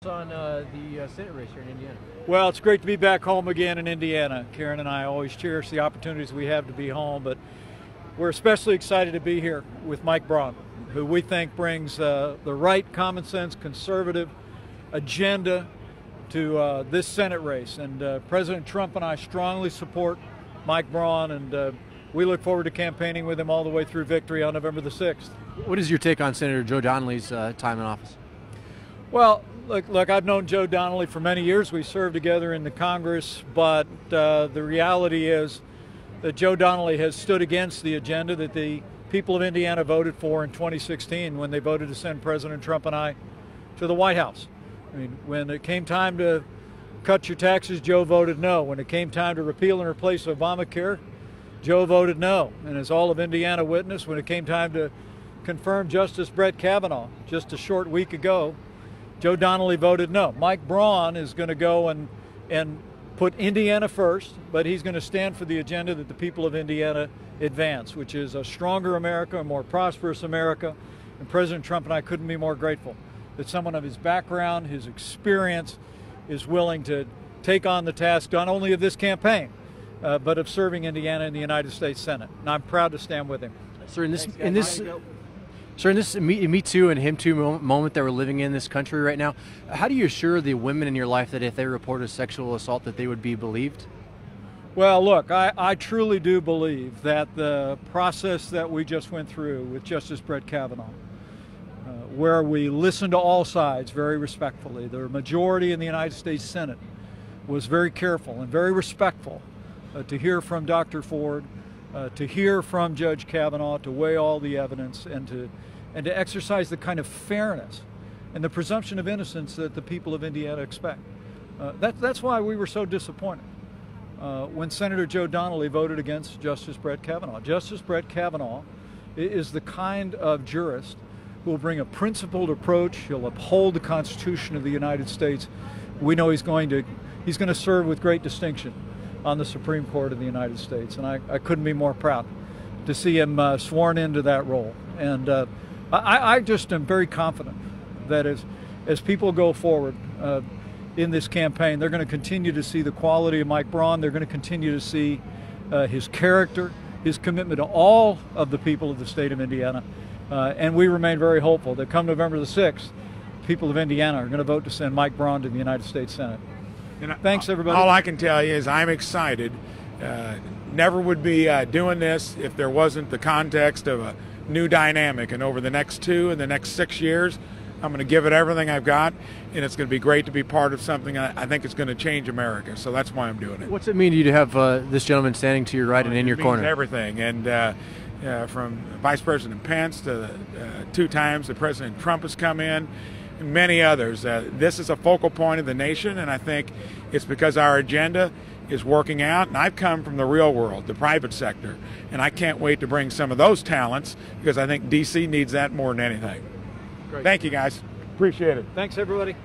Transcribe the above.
On the Senate race here in Indiana. Well, it's great to be back home again in Indiana. Karen and I always cherish the opportunities we have to be home, but we're especially excited to be here with Mike Braun, who we think brings the right common sense, conservative agenda to this Senate race. And President Trump and I strongly support Mike Braun, and we look forward to campaigning with him all the way through victory on November the 6th. What is your take on Senator Joe Donnelly's time in office? Well, look, I've known Joe Donnelly for many years. We served together in the Congress, but the reality is that Joe Donnelly has stood against the agenda that the people of Indiana voted for in 2016 when they voted to send President Trump and I to the White House. I mean, when it came time to cut your taxes, Joe voted no. When it came time to repeal and replace Obamacare, Joe voted no. And as all of Indiana witnessed, when it came time to confirm Justice Brett Kavanaugh just a short week ago, Joe Donnelly voted no. Mike Braun is going to go and put Indiana first, but he's going to stand for the agenda that the people of Indiana advance, which is a stronger America, a more prosperous America. And President Trump and I couldn't be more grateful that someone of his background, his experience, is willing to take on the task not only of this campaign, but of serving Indiana in the United States Senate. And I'm proud to stand with him. Sir, in this Me Too and Him Too moment that we're living in this country right now, how do you assure the women in your life that if they report a sexual assault that they would be believed? Well, look, I truly do believe that the process that we just went through with Justice Brett Kavanaugh, where we listened to all sides very respectfully, the majority in the United States Senate was very careful and very respectful to hear from Dr. Ford, to hear from Judge Kavanaugh, to weigh all the evidence, and to exercise the kind of fairness and the presumption of innocence that the people of Indiana expect. That's why we were so disappointed when Senator Joe Donnelly voted against Justice Brett Kavanaugh. Justice Brett Kavanaugh is the kind of jurist who will bring a principled approach. He'll uphold the Constitution of the United States. We know he's going to serve with great distinction on the Supreme Court of the United States, and I couldn't be more proud to see him sworn into that role. And I just am very confident that as people go forward in this campaign, they're going to continue to see the quality of Mike Braun. They're going to continue to see his character, his commitment to all of the people of the state of Indiana. And we remain very hopeful that come November the 6th, people of Indiana are going to vote to send Mike Braun to the United States Senate. And thanks, everybody. All I can tell you is I'm excited. Never would be doing this if there wasn't the context of a new dynamic. And over the next 2 and the next 6 years, I'm going to give it everything I've got, and it's going to be great to be part of something I think it's going to change America. So that's why I'm doing it. What's it mean to you to have this gentleman standing to your right and in your corner? It means everything. And from Vice President Pence to 2 times that President Trump has come in, and many others. This is a focal point of the nation, and I think it's because our agenda is working out. And I've come from the real world, the private sector, and I can't wait to bring some of those talents because I think D.C. needs that more than anything. Great. Thank you, guys. Appreciate it. Thanks, everybody.